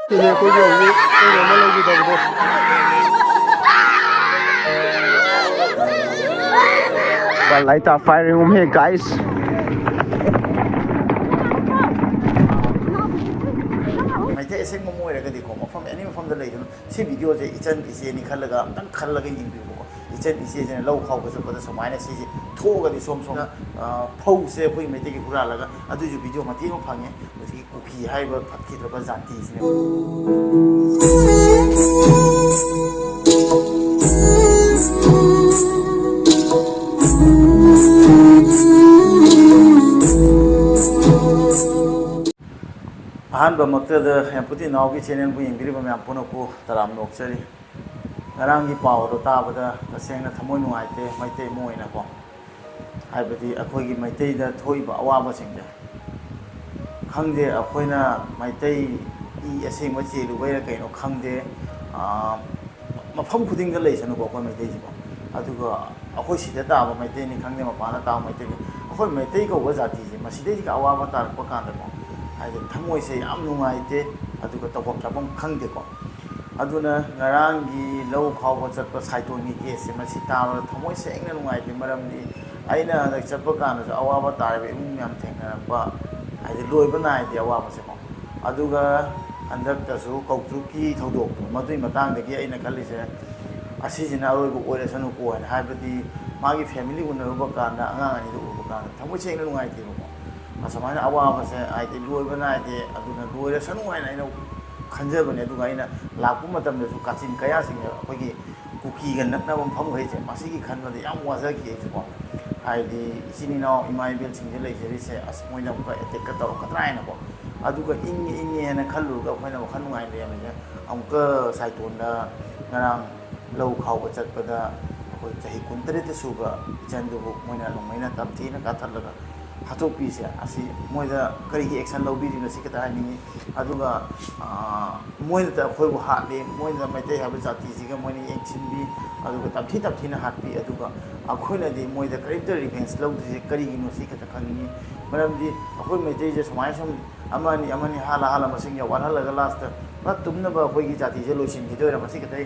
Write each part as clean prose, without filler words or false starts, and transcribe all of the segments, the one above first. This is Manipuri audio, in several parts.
ꯁꯤꯅꯦ ꯑꯩꯈꯣꯏꯒꯤ ꯍꯧꯖꯤꯛ ꯑꯩꯅ ꯑꯃ ꯂꯩꯈꯤꯗꯕꯗꯣ The lights are firing over here, guys. Meitei ꯑꯁꯦꯡꯕ ꯑꯃ ꯑꯣꯏꯔꯒꯗꯤꯀꯣ ꯃꯐꯝ ꯑꯦꯅꯤ ꯃꯐꯝꯗ ꯂꯩꯗꯅ ꯁꯤ ꯚꯤꯗꯤꯑꯣꯁꯦ ꯏꯆꯟ ꯏꯆꯦꯅꯤ ꯈꯜꯂꯒ ꯑꯝꯇꯪ ꯈꯜꯂꯒ ꯌꯦꯡꯕꯤꯌꯨꯀꯣ ꯏꯆꯟ ꯏꯆꯦꯁꯤꯅ ꯂꯧ ꯈꯥꯎꯕ ꯆꯠꯄꯗ ꯁꯨꯃꯥꯏꯅ ꯁꯤꯁꯦ ꯊꯣꯛꯑꯒꯗꯤ ꯁꯣꯝꯗ ꯐꯧꯁꯦ ꯑꯩꯈꯣꯏ ꯃꯩꯇꯩꯒꯤ ꯍꯨꯔꯥꯜꯂꯒ ꯑꯗꯨꯁꯨ ꯚꯤꯗꯤꯑꯣ ꯃꯇꯦꯛ ꯑꯃ ꯐꯪꯉꯦ ꯍꯧꯖꯤꯛꯀꯤ ꯀꯨꯀꯤ ꯍꯥꯏꯔꯤꯕ ꯐꯠꯈꯤꯗ꯭ꯔꯕ ꯖꯥꯇꯤꯁꯤꯅꯦ ꯑꯍꯥꯟꯕꯃꯛꯇꯗ ꯍꯦꯝꯄꯨꯇꯤ ꯅꯥꯎꯒꯤ ꯆꯦꯅꯦꯜꯕꯨ ꯌꯦꯡꯕꯤꯔꯤꯕ ꯃꯌꯥꯝ ꯄꯨꯝꯅꯃꯛꯄꯨ ꯇꯔꯥꯝꯅ ꯑꯣꯛꯆꯔꯤ ꯉꯔꯥꯡꯒꯤ ꯄꯥꯎ ꯑꯗꯨ ꯇꯥꯕꯗ ꯇꯁꯦꯡꯅ ꯊꯃꯣꯏ ꯅꯨꯡꯉꯥꯏꯇꯦ ꯃꯩꯇꯩ ꯑꯃ ꯑꯣꯏꯅꯀꯣ ꯍꯥꯏꯕꯗꯤ ꯑꯩꯈꯣꯏꯒꯤ ꯃꯩꯇꯩꯗ ꯊꯣꯛꯏꯕ ꯑꯋꯥꯕꯁꯤꯡꯁꯦ ꯈꯪꯗꯦ ꯑꯩꯈꯣꯏꯅ ꯃꯩꯇꯩ ꯏ ꯑꯁꯦꯡꯕ ꯆꯦꯜꯂꯨꯕꯩꯔ ꯀꯩꯅꯣ ꯈꯪꯗꯦ ꯃꯐꯝ ꯈꯨꯗꯤꯡꯗ ꯂꯩꯁꯅꯨꯀꯣ ꯑꯩꯈꯣꯏ ꯃꯩꯇꯩꯁꯤꯀꯣ ꯑꯗꯨꯒ ꯑꯩꯈꯣꯏ ꯁꯤꯗ ꯇꯥꯕ ꯃꯩꯇꯩꯅꯤ ꯈꯪꯗꯦ ꯃꯄꯥꯟꯗ ꯇꯥꯕ ꯃꯩꯇꯩꯅꯤ ꯑꯩꯈꯣꯏ ꯃꯩꯇꯩ ꯀꯧꯕ ꯖꯥꯇꯤꯁꯦ ꯃꯁꯤꯗꯩꯁꯤꯒ ꯑꯋꯥꯕ ꯇꯥꯔꯛꯄ ꯀꯥꯟꯗꯀꯣ ꯍꯥꯏꯗꯤ ꯊꯃꯣꯏꯁꯦ ꯌꯥꯝ ꯅꯨꯡꯉꯥꯏꯇꯦ ꯑꯗꯨꯒ ꯇꯧꯐꯝ ꯆꯥꯐꯝ ꯈꯪꯗꯦꯀꯣ ꯑꯗꯨꯅ ꯉꯔꯥꯡꯒꯤ ꯂꯧ ꯈꯥꯎꯕ ꯆꯠꯄ ꯁꯥꯏꯇꯣꯟꯒꯤ ꯀꯦꯁꯁꯦ ꯃꯁꯤ ꯇꯥꯕꯗ ꯊꯃꯣꯏ ꯁꯦꯡꯅ ꯅꯨꯡꯉꯥꯏꯇꯦ ꯃꯔꯝꯗꯤ ꯑꯩꯅ ꯍꯟꯗꯛ ꯆꯠꯄ ꯀꯥꯟꯗꯁꯨ ꯑꯋꯥꯕ ꯇꯥꯔꯤꯕ ꯏꯃꯨꯡ ꯃꯌꯥꯝ ꯊꯦꯡꯅꯔꯛꯄ ꯍꯥꯏꯗꯤ ꯂꯣꯏꯕ ꯅꯥꯏꯗꯦ ꯑꯋꯥꯕꯁꯦꯀꯣ ꯑꯗꯨꯒ ꯍꯟꯗꯛꯇꯁꯨ ꯀꯧꯇ꯭ꯔꯨꯛꯀꯤ ꯊꯧꯗꯣꯛꯇꯣ ꯃꯗꯨꯒꯤ ꯃꯇꯥꯡꯗꯒꯤ ꯑꯩꯅ ꯈꯜꯂꯤꯁꯦ ꯑꯁꯤꯁꯤꯅ ꯑꯔꯣꯏꯕ ꯑꯣꯏꯔꯁꯅꯨꯀꯣ ꯍꯥꯏꯅ ꯍꯥꯏꯕꯗꯤ ꯃꯥꯒꯤ ꯐꯦꯃꯤꯂꯤ ꯎꯅꯔꯨꯕ ꯀꯥꯟꯗ ꯑꯉꯥꯡ ꯑꯅꯤꯗꯨ ꯎꯕ ꯀꯥꯟꯗ ꯊꯃꯣꯏ ꯁꯦꯡꯅ ꯅꯨꯡꯉꯥꯏꯇꯦꯕꯀꯣ ꯑꯁꯨꯃꯥꯏꯅ ꯑꯋꯥꯕꯁꯦ ꯍꯥꯏꯗꯤ ꯂꯣꯏꯕ ꯅꯥꯏꯗꯦ ꯑꯗꯨꯅ ꯂꯣꯏꯔꯁꯅꯨ ꯍꯥꯏꯅ ꯑꯩꯅ ꯈꯟꯖꯕꯅꯦ ꯑꯗꯨꯒ ꯑꯩꯅ ꯂꯥꯛꯄ ꯃꯇꯝꯗꯁꯨ ꯀꯥꯆꯤꯟ ꯀꯌꯥꯁꯤꯡꯁꯦ ꯑꯩꯈꯣꯏꯒꯤ ꯀꯨꯀꯤꯒ ꯅꯛꯅꯕ ꯃꯐꯝꯈꯩꯁꯦ ꯃꯁꯤꯒꯤ ꯈꯟꯕꯗ ꯌꯥꯝ ꯋꯥꯖꯈꯤ ꯑꯩꯁꯨꯀꯣ ꯍꯥꯏꯗꯤ ꯏꯆꯤꯟ ꯏꯅꯥꯎ ꯏꯃꯥ ꯏꯕꯦꯜꯁꯤꯡꯁꯦ ꯂꯩꯖꯔꯤꯁꯦ ꯑꯁ ꯃꯣꯏꯅ ꯑꯃꯨꯛꯀ ꯑꯦꯇꯦꯛꯀ ꯇꯧꯔꯛꯀꯗ꯭ꯔꯥ ꯍꯥꯏꯅꯀꯣ ꯑꯗꯨꯒ ꯏꯪꯉꯦ ꯏꯪꯉꯦ ꯍꯥꯏꯅ ꯈꯜꯂꯨꯔꯒ ꯑꯩꯈꯣꯏꯅ ꯋꯥꯈꯜ ꯅꯨꯡꯉꯥꯏꯅ ꯂꯩꯔꯝꯃꯤꯁꯦ ꯑꯃꯨꯛꯀ ꯁꯥꯏꯇꯣꯟꯗ ꯉꯔꯥꯡ ꯂꯧ ꯈꯥꯎꯕ ꯆꯠꯄꯗ ꯑꯩꯈꯣꯏ ꯆꯍꯤ 19 ꯁꯨꯕ ꯏꯆꯟꯗꯨꯕꯨ ꯃꯣꯏꯅ ꯅꯣꯡꯃꯩꯅ ꯇꯝꯊꯤꯅ ꯀꯥꯊꯠꯂꯒ ꯍꯥꯠꯇꯣꯛꯄꯤꯁꯦ ꯑꯁꯤ ꯃꯣꯏꯗ ꯀꯔꯤꯒꯤ ꯑꯦꯛꯁꯟ ꯂꯧꯕꯤꯔꯤꯅꯣ ꯁꯤ ꯈꯛꯇ ꯍꯥꯏꯅꯤꯡꯉꯤ ꯑꯗꯨꯒ ꯃꯣꯏꯅ ꯑꯩꯈꯣꯏꯕꯨ ꯍꯥꯠꯂꯤ ꯃꯣꯏꯅ ꯃꯩꯇꯩ ꯍꯥꯏꯕ ꯖꯥꯇꯤꯁꯤꯒ ꯃꯣꯏꯅ ꯌꯦꯡꯁꯤꯟꯕꯤ ꯑꯗꯨꯒ ꯇꯝꯊꯤ ꯇꯝꯊꯤꯅ ꯍꯥꯠꯄꯤ ꯑꯗꯨꯒ ꯑꯩꯈꯣꯏꯅꯗꯤ ꯃꯣꯏꯗ ꯀꯔꯤꯝꯇ ꯔꯤꯚꯦꯟꯁ ꯂꯧꯗ꯭ꯔꯤꯁꯦ ꯀꯔꯤꯒꯤꯅꯣ ꯁꯤ ꯈꯛꯇ ꯈꯪꯅꯤꯡꯉꯤ ꯃꯔꯝꯗꯤ ꯑꯩꯈꯣꯏ ꯃꯩꯇꯩꯁꯦ ꯁꯨꯃꯥꯏꯅ ꯁꯨꯝ ꯑꯃꯅꯤ ꯍꯥꯜꯂ ꯃꯁꯤꯡ ꯋꯥꯠꯍꯜꯂꯒ ꯂꯥꯁꯇ ꯄꯨꯔꯥ ꯇꯨꯝꯅꯕ ꯑꯩꯈꯣꯏꯒꯤ ꯖꯥꯇꯤꯁꯦ ꯂꯣꯏꯁꯤꯟꯈꯤꯗꯣꯏꯔꯥ ꯃꯁꯤ ꯈꯛꯇ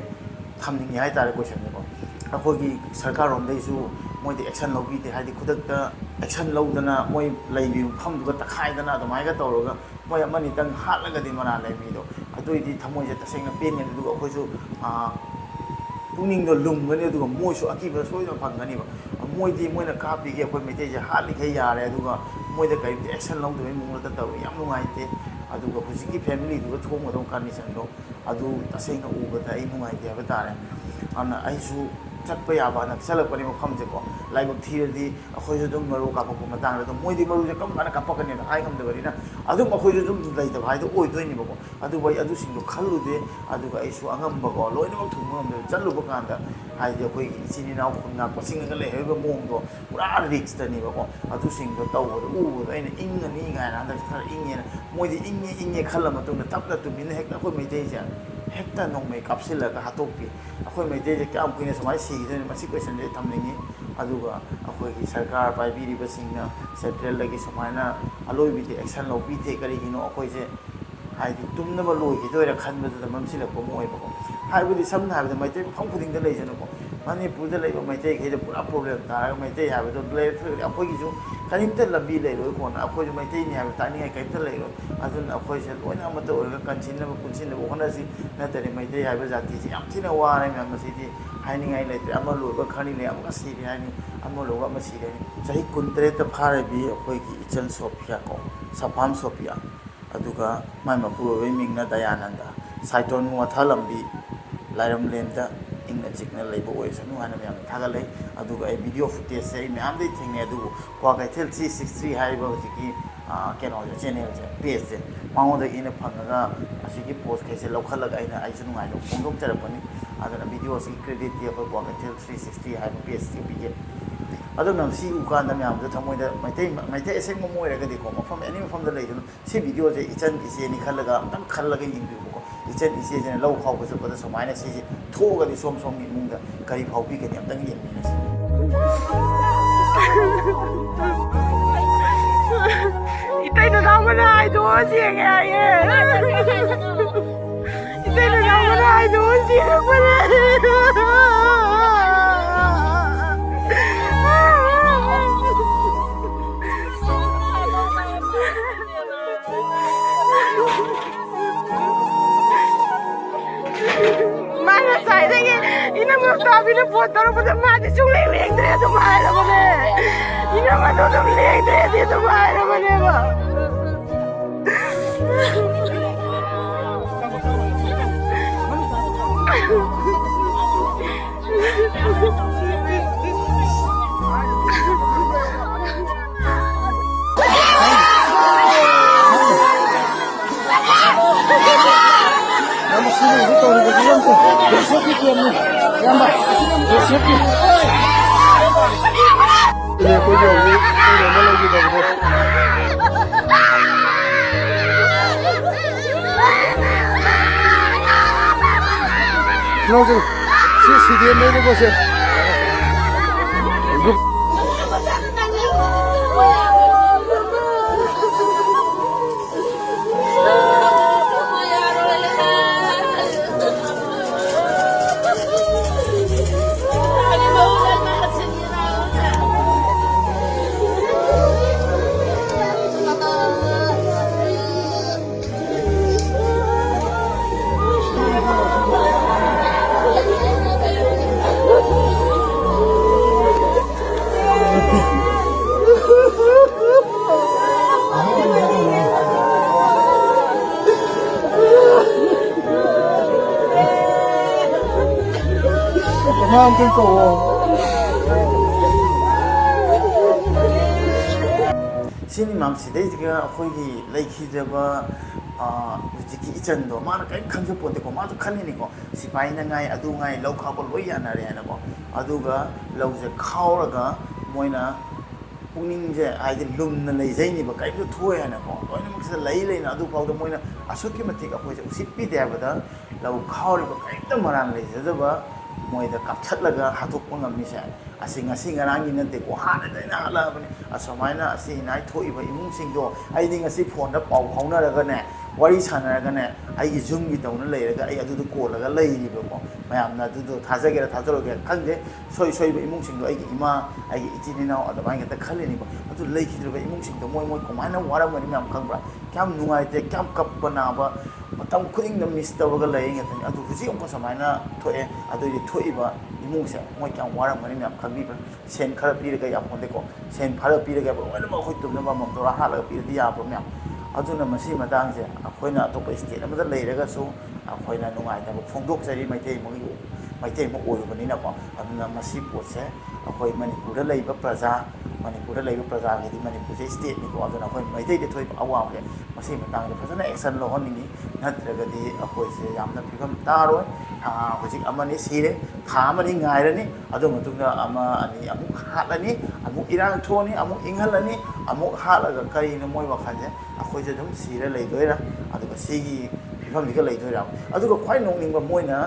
ꯊꯝꯅꯤꯡꯉꯤ ꯍꯥꯏꯇꯥꯔꯦ ꯀꯣꯏꯁꯟꯁꯦꯀꯣ ꯑꯩꯈꯣꯏꯒꯤ ꯁꯔꯀꯥꯔꯔꯣꯝꯗꯩꯁꯨ ꯃꯣꯏꯗꯤ ꯑꯦꯛꯁꯟ ꯂꯧꯕꯤꯗꯦ ꯍꯥꯏꯗꯤ ꯈꯨꯗꯛꯇ ꯑꯦꯛꯁꯟ ꯂꯧꯗꯅ ꯃꯣꯏ ꯂꯩꯕꯤꯕ ꯃꯐꯝꯗꯨꯒ ꯇꯛꯈꯥꯏꯗꯅ ꯑꯗꯨꯃꯥꯏꯅ ꯇꯧꯔꯒ ꯃꯣꯏ ꯑꯃꯅꯤꯇꯪ ꯍꯥꯠꯂꯒꯗꯤ ꯃꯅꯥ ꯂꯩꯕꯤꯗꯣ ꯑꯗꯨꯏꯗꯤ ꯊꯃꯣꯏꯁꯦ ꯇꯁꯦꯡꯅ ꯄꯦꯟꯒꯅꯤ ꯑꯗꯨꯒ ꯑꯩꯈꯣꯏꯁꯨ ꯄꯨꯛꯅꯤꯡꯗꯣ ꯂꯨꯝꯒꯅꯤ ꯑꯗꯨꯒ ꯃꯣꯏꯁꯨ ꯑꯀꯤꯕ ꯁꯣꯏꯗꯅ ꯐꯪꯒꯅꯤꯕ ꯃꯣꯏꯅ ꯀꯥꯞꯄꯤꯒꯦ ꯑꯩꯈꯣꯏ ꯃꯩꯇꯩꯁꯦ ꯍꯥꯠꯂꯤꯈꯩ ꯌꯥꯔꯦ ꯑꯗꯨꯒ ꯃꯣꯏꯗ ꯀꯔꯤꯝꯇ ꯑꯦꯛꯁꯟ ꯂꯧꯗꯕꯩ ꯃꯑꯣꯡꯗ ꯇꯧꯋꯤ ꯌꯥꯝ ꯅꯨꯡꯉꯥꯏꯇꯦ ꯑꯗꯨꯒ ꯍꯧꯖꯤꯛꯀꯤ ꯐꯦꯃꯤꯂꯤꯗꯨꯒ ꯊꯣꯡꯒꯗꯧꯕ ꯀꯟꯗꯤꯁꯟꯗꯣ ꯑꯗꯨ ꯇꯁꯦꯡꯅ ꯎꯕꯗ ꯑꯩ ꯅꯨꯡꯉꯥꯏꯇꯦ ꯍꯥꯏꯕ ꯇꯥꯔꯦ ꯑꯗꯨꯅ ꯑꯩꯁꯨ ꯆꯠꯄ ꯌꯥꯕ ꯅꯛꯁꯜꯂꯛꯄꯅꯤ ꯃꯐꯝꯁꯦꯀꯣ ꯂꯥꯏꯕꯛ ꯊꯤꯔꯗꯤ ꯑꯩꯈꯣꯏꯁꯨ ꯑꯗꯨꯝ ꯃꯔꯨ ꯀꯥꯞꯄꯛꯄ ꯃꯇꯥꯡꯗ ꯑꯗꯨꯝ ꯃꯣꯏꯗꯤ ꯃꯔꯨꯁꯦ ꯀꯔꯝ ꯀꯥꯟꯗ ꯀꯥꯞꯄꯛꯀꯅꯤꯅ ꯍꯥꯏ ꯉꯝꯗꯕꯅꯤ나 ꯑꯗꯨꯝ ꯑꯩꯈꯣꯏꯁꯨ ꯑꯗꯨꯝ ꯂꯩꯇꯕ ꯍꯥꯏꯗꯣ ꯑꯣꯏꯗꯣꯏꯅꯦꯕꯀꯣ ꯑꯗꯨꯕꯨ ꯑꯩ ꯑꯗꯨꯁꯤꯡꯗꯣ ꯈꯜꯂꯨꯗꯦ ꯑꯗꯨꯒ ꯑꯩꯁꯨ ꯑꯉꯝꯕꯀꯣ ꯂꯣꯏꯅꯃꯛ ꯊꯨꯡꯕ ꯉꯝꯗꯕ ꯆꯠꯂꯨꯕ ꯀꯥꯟꯗ ꯍꯥꯏꯗꯤ ꯑꯩꯈꯣꯏꯒꯤ ꯏꯆꯤꯟ ꯏꯅꯥꯎ ꯈꯨꯟ ꯉꯥꯛꯄꯁꯤꯡꯒ ꯂꯩꯍꯧꯔꯤꯕ ꯃꯑꯣꯡꯗꯣ ꯄꯨꯔꯥ ꯔꯤꯛꯁꯇꯅꯦꯕꯀꯣ ꯑꯗꯨꯁꯤꯡꯗꯣ ꯇꯧꯕꯗ ꯎꯕꯗꯣ ꯑꯩꯅ ꯏꯪꯉꯅꯤ ꯀꯥꯏꯅ ꯍꯟꯗꯛ ꯈꯔ ꯏꯪꯉꯦꯅ ꯃꯣꯏꯗꯤ ꯏꯪꯉꯦ ꯈꯜꯂ ꯃꯇꯨꯡꯗ ꯇꯞꯅ ꯇꯨꯃꯤꯟꯅ ꯍꯦꯛꯇ ꯑꯩꯈꯣꯏ ꯃꯩꯇꯩꯁꯦ ꯍꯦꯛꯇ ꯅꯣꯡꯃꯩ ꯀꯥꯞꯁꯤꯜꯂꯒ ꯍꯥꯠꯇꯣꯛꯄꯤ ꯑꯩꯈꯣꯏ ꯃꯩꯇꯩꯁꯦ ꯀꯌꯥꯝ ꯀꯨꯏꯅ ꯁꯨꯃꯥꯏꯅ ꯁꯤꯈꯤꯗꯣꯏꯅꯣ ꯃꯁꯤ ꯀꯣꯏꯁꯟꯁꯦ ꯑꯩ ꯊꯝꯅꯤꯡꯉꯤ ꯑꯗꯨꯒ ꯑꯩꯈꯣꯏꯒꯤ ꯁꯔꯀꯥꯔ ꯄꯥꯏꯕꯤꯔꯤꯕꯁꯤꯡꯅ ꯁꯦꯟꯇ꯭ꯔꯦꯜꯗꯒꯤ ꯁꯨꯃꯥꯏꯅ ꯑꯂꯣꯏꯕꯤꯗꯤ ꯑꯦꯛꯁꯟ ꯂꯧꯕꯤꯗꯦ ꯀꯔꯤꯒꯤꯅꯣ ꯑꯩꯈꯣꯏꯁꯦ ꯍꯥꯏꯗꯤ ꯇꯨꯝꯅꯕ ꯂꯣꯏꯈꯤꯗꯣꯏꯔꯥ ꯈꯟꯕꯗꯨꯗ ꯃꯝꯁꯤꯜꯂꯛꯄ ꯑꯃ ꯑꯣꯏꯕꯀꯣ ꯍꯥꯏꯕꯗꯤ ꯁꯝꯅ ꯍꯥꯏꯔꯕꯗ ꯃꯩꯇꯩ ꯃꯐꯝ ꯈꯨꯗꯤꯡꯗ ꯂꯩꯖꯅꯨꯀꯣ ꯃꯅꯤꯄꯨꯔꯗ ꯂꯩꯕ ꯃꯩꯇꯩꯈꯩꯗ ꯄꯨꯔꯥ ꯄ꯭ꯔꯣꯕ꯭ꯂꯦꯝ ꯇꯥꯔꯒ ꯃꯩꯇꯩ ꯍꯥꯏꯕꯗꯣ ꯂꯩꯔꯛꯇ꯭ꯔꯒꯗꯤ ꯑꯩꯈꯣꯏꯒꯤꯁꯨ ꯀꯔꯤꯝꯇ ꯂꯝꯕꯤ ꯂꯩꯔꯣꯏ ꯀꯣꯟꯅ ꯑꯩꯈꯣꯏꯁꯨ ꯃꯩꯇꯩꯅꯤ ꯍꯥꯏꯕ ꯇꯥꯛꯅꯤꯡꯉꯥꯏ ꯀꯔꯤꯝꯇ ꯂꯩꯔꯣꯏ ꯑꯗꯨꯅ ꯑꯩꯈꯣꯏꯁꯦ ꯂꯣꯏꯅ ꯑꯃꯠꯇ ꯑꯣꯏꯔꯒ ꯀꯟꯁꯤꯟꯅꯕ ꯄꯨꯟꯁꯤꯟꯅꯕ ꯍꯣꯠꯅꯁꯤ ꯅꯠꯇ꯭ꯔꯗꯤ ꯃꯩꯇꯩ ꯍꯥꯏꯕ ꯖꯥꯇꯤꯁꯤ ꯌꯥꯝ ꯊꯤꯅ ꯋꯥꯔꯦ ꯃꯌꯥꯝ ꯃꯁꯤꯗꯤ ꯍꯥꯏꯅꯤꯡꯉꯥꯏ ꯂꯩꯇ꯭ꯔꯦ ꯑꯃ ꯂꯣꯏꯕ ꯈꯔꯅꯤ ꯂꯩ ꯑꯃꯨꯛꯀ ꯁꯤꯔꯦ ꯍꯥꯏꯅꯤ ꯑꯃ ꯂꯣꯏꯕ ꯑꯃ ꯁꯤꯔꯦ ꯍꯥꯏꯅꯤ ꯆꯍꯤ 19ꯇ ꯐꯥꯔꯕꯤ ꯑꯩꯈꯣꯏꯒꯤ ꯏꯆꯜ ꯁꯣꯐꯤꯌꯥ ꯀꯣ ꯁꯐꯥꯝ ꯁꯣꯐꯤꯌꯥ ꯑꯗꯨꯒ ꯃꯥꯏ ꯃꯄꯨꯔꯣꯏꯕꯒꯤ ꯃꯤꯡꯅ ꯗꯌꯥꯅꯟꯗ ꯁꯥꯏꯇꯣꯟ ꯋꯥꯊꯥꯂꯝꯕꯤ ꯂꯥꯏꯔꯝꯂꯦꯟꯗ ꯏꯪꯅ ꯆꯤꯛꯅ ꯂꯩꯕ ꯑꯣꯏꯁꯅꯨ ꯍꯥꯏꯅ ꯃꯌꯥꯝꯅ ꯊꯥꯒꯠꯂꯩ ꯑꯗꯨꯒ ꯑꯩ ꯚꯤꯗꯤꯑꯣ ꯐꯨꯇꯦꯖꯁꯦ ꯑꯩ ꯃꯌꯥꯝꯗꯩ ꯊꯦꯡꯅꯩ ꯑꯗꯨꯕꯨ ꯀ꯭ꯋꯥꯀꯩꯊꯦꯜ 363 ꯍꯥꯏꯔꯤꯕ ꯍꯧꯖꯤꯛꯀꯤ ꯀꯩꯅꯣꯁꯦ ꯆꯦꯅꯦꯜꯁꯦ ꯄꯦꯖꯁꯦ ꯃꯉꯣꯟꯗꯒꯤ ꯑꯩꯅ ꯐꯪꯉꯒ ꯑꯁꯤꯒꯤ ꯄꯣꯁꯈꯩꯁꯦ ꯂꯧꯈꯠꯂꯒ ꯑꯩꯁꯨ ꯅꯨꯡꯉꯥꯏꯅ ꯐꯣꯡꯗꯣꯛꯆꯔꯛꯄꯅꯤ ꯑꯗꯨꯅ ꯚꯤꯗꯤꯑꯣꯁꯤꯒꯤ ꯀ꯭ꯔꯦꯗꯤꯠꯇꯤ ꯑꯩꯈꯣꯏ ꯀ꯭ꯋꯥꯀꯩꯊꯦꯜ 360 ꯍꯥꯏꯕ ꯄꯦꯖꯁꯤ ꯄꯤꯒꯦ ꯑꯗꯨꯅ ꯁꯤ ꯎꯀꯥꯟꯗ ꯃꯌꯥꯝꯁꯨ ꯊꯃꯣꯏꯗ ꯃꯩꯇꯩ ꯑꯁꯦꯡꯕ ꯑꯃ ꯑꯣꯏꯔꯒꯗꯤꯀꯣ ꯃꯐꯝ ꯑꯦꯅꯤ ꯃꯐꯝꯗ ꯂꯩꯗꯨꯅ ꯁꯤ ꯚꯤꯗꯤꯑꯣꯁꯦ ꯏꯆꯟ ꯏꯆꯦꯅꯤ ꯈꯜꯂꯒ ꯑꯝꯇꯪ ꯈꯜꯂꯒ ꯌꯦꯡꯕꯤꯌꯨꯕꯀꯣ ꯏꯆꯟ ꯏꯆꯦꯁꯤꯅ ꯂꯧ ꯈꯥꯎꯕ ꯆꯠꯄꯗ ꯁꯨꯃꯥꯏꯅ ꯁꯤꯁꯦ ꯊꯣꯛꯑꯒꯗꯤ ꯁꯣꯝꯒꯤ ꯏꯃꯨꯡꯗ ꯀꯔꯤ ꯐꯥꯎꯕꯤꯒꯅꯤ ꯑꯝꯇꯪ ꯌꯦꯡꯃꯤꯟꯅꯁꯤ 이따 이거 나무나 아이도 어지게 아예 ดูสิมาเลยmana saya lagi ini mau kami ni foto orang pada mati cuma leng dia tu mana mana ini mana tu leng dia tu mana mana ba Nama sini itu orang berjuang tu. Besok kita ni, yang bah, besok ni. Ini aku jauh ni, ini mana lagi dah bos. Kenapa tu? Si dia ni ni bos. Mampun kau. Sini mam sidai juga aku ini lagi jaba jiki ican do mana kain kanju ponte ko mana kan ini ko sipai na ngai adu ngai lau kau ko loi ana re ana ko adu ga lau je kau raga moina puning je aide lum na lei zai ni ba kai tu thoi ana ko loi na maksa lei na adu pau da moina asuki mati ka ko je usipi de ba da lau kau ri ba kai ta maran lei je ba moida kapchat laga hatuk pangam ni sa asing ngarang ni nante ko hana dai na hala bani asamaina asi nai thoi ba imung sing do ai ding asi phone da pau khauna raga ne wari sana raga ne ai gi zoom gi tauna lei raga ai adu du ko laga lei ni ba ko mayam na du du thajage ra thajaro ge khangde soi soi ba imung sing do ai gi ima ai gi ichi ni na ada ba ta khale ni ba adu lei ki ba imung sing do moi moi ko mana wara mani myam khang bra kyam nungai te kyam kap bana ba matam khuding na miss tawaga lei nge tan adu huji onko samaina thoe adu ri thoi ba imung se moi kyam wara mani myam khangbi ba sen khara pi raga yam honde ko sen phara pi raga ba wala ma khoi tum na ba mam tora hala pi di ya ba myam aduna masi madang se akoina to pa state amada lei raga so akoina nungai ta ba phongdok sari maitei mo oyu bani na ko aduna masi pot se akoi manipur da lei ba praja manipur da lei ba praja ge di manipur se state ni ko aduna akoi maitei de thoi awa ge masi madang de phajana action lo hon ni natraga di akoi se yamna phigam taroi hojik amani sire tha amani ngai rani adu matungna ama ani amuk halani amuk irang thoni amuk inghalani amuk halaga kari na moi wakhanje akoi je dum sire lei doira adu sigi phigam diga lei doira adu ko khwai nongning ba moina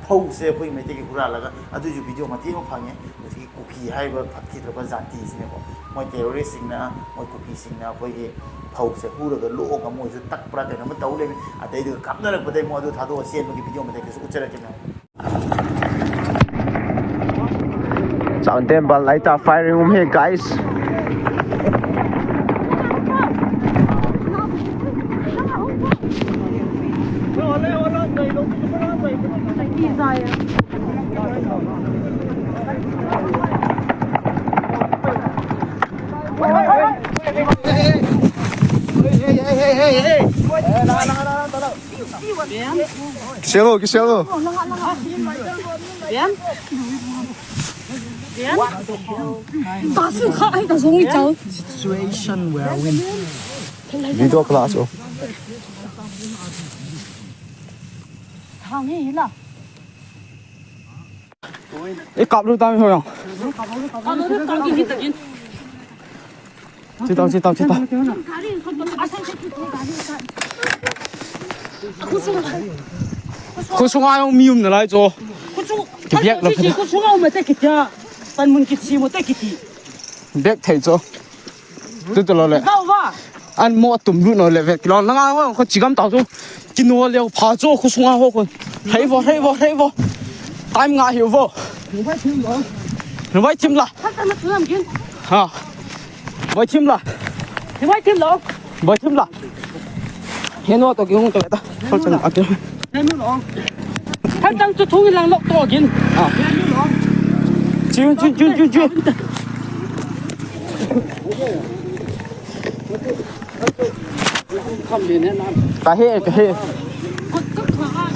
phau se phoi me te ki hura laga adu ju video mati ko phange hojik kuki hai ba phakki tra ba jati sine ko moi terrorist singna moi kuki singna phoi ge phau se hura ga lo ga moi ju tak pra de na ma tau le adai du kap na rak ba dai mo adu thado sen gi video mate ke su uchara ke na Sound them but light are firing here guys. Que selo. Situation where we Video class oh. Ê cặp luôn tao thôi không? Chết tao. Cô xuống ai không miêu nữa lại cho. Cái biết là cái. cô xuống ông mà tay kịch à, tan muốn kịch gì mà tay kịch gì. Biết thấy cho. Tôi tự lo lại. Đâu vậy? Anh mua tụm luôn rồi lại về. Nó ngang quá, có chỉ cầm tao cho. Kinh nó leo phá cho cô xuống ai không? thấy vô time ngại hiểu vô nó vai chim là 살짝 나 주남 긴. vai chim là 대박 팀 너. vai chim là hiện nó tôi kêu tôi ta 살짝 아껴 대문 너. 살짝 저 종이랑 너 긴. 대문 너. 준 không đến nên làm. cả hệ Cất phá.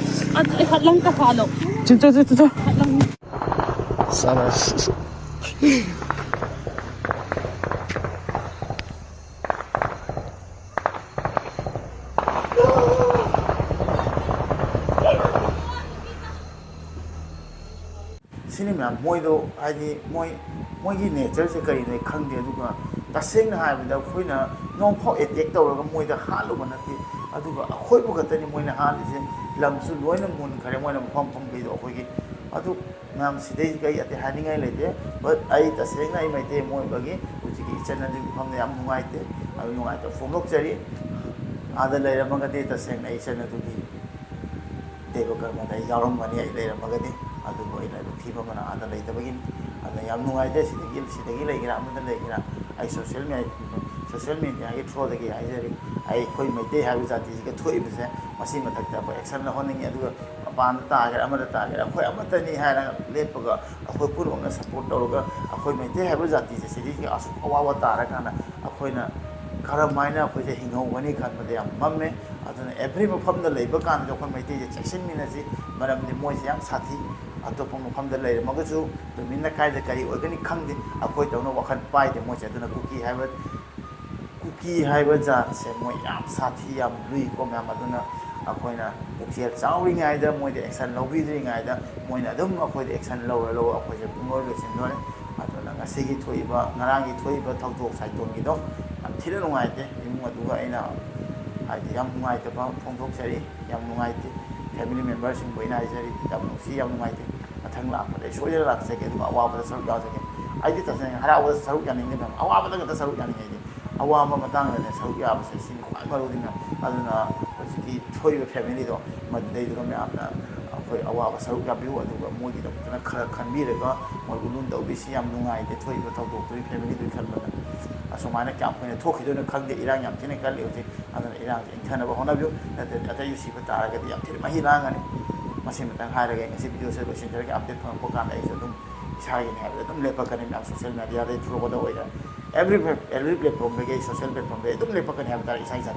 Thật lông cất phá đâu. 진짜 Thật lông. 싸라 sini ma'am moido ai moi gi nature se kai ne khang de du ga taseng na hai da khoi na nong pho attack taw ga moi da halu ba na ti adu ga khoi bu ga tani moi na hal je lam su loi na mun khare moi na phom be do khoi gi adu ma'am si dei ga ate hani ngai le de but ai taseng na ai mai te moi ba gi uchi gi chana de phom ne am nungai te adu nungai to phom lok chari ada le ra ma ga de taseng ai chana tu gi de ba ka ma dai yarom ma ni ai le ra ma ga de adu boy na thi ba mana ada le ta ba gi ada yam nungai de si de gi le gi ra ma de le gi ra ai social media ai throw de gi ai jari ai khoi mai te ha bi jati ji ga thoi bi se masi ma thak ta ba action na honing adu pan ta ga amada ta ga khoi amata ni ha na le pa ga khoi pur na support do ga khoi mai te ha bi jati ji si ji asu awa ta ra kana khoi na karamaina khoi je hingau wani khan ma de am mamme aduna every mafam da leiba kan jo khoi mai te je section mina ji maram ni moi yam sathi atop mafam da leir ma ga ju to minna kai da kai organic khang de khoi to no wakhan pai de moi je aduna kuki hai ba ja se moi yam sathi yam lui ko ma aduna khoi na ukhiel chawri ngai da moi de action lo bi ri ngai da moi na dum khoi de action lo khoi je ngoi lo sin no aduna ngasi gi thoi ba ngarang gi thoi ba thau thok sai ton gi do am thira no ngai te imu aduga aina ai yam ngai te ba phong thok sari yam ngai te family member sing boina ai sari yam si yam ngai te athang la pa de soja la se ke du awa ba saru ga se ke ai di ta se hara wa saru ya ning ne awa ba da saru ya ning ai awa ma matang ne saru ya ba se sin ko ai ma ro ding na aduna ki thoi ba family do ma dei do me apna khoi awa ba saru ya biu aduga mo di da na khara khan bi re ga mo gulun do bi si yam ngai te thoi ba thau do tu family du khan ba asumana kya khoi ne thokhi do na khang de irang yam tine kal le uti aduna irang inthana ba hona biu na te ata yu si ba ta ra ga di yam thir ma hi rang ani masi matang ha ra ga ngasi video se lo shin jar ga update phang ko kan ai so dum sai ne ha dum le pa kan na social media de through ko da oi da every platform be social platform be dum le pa kan ha ta isai sa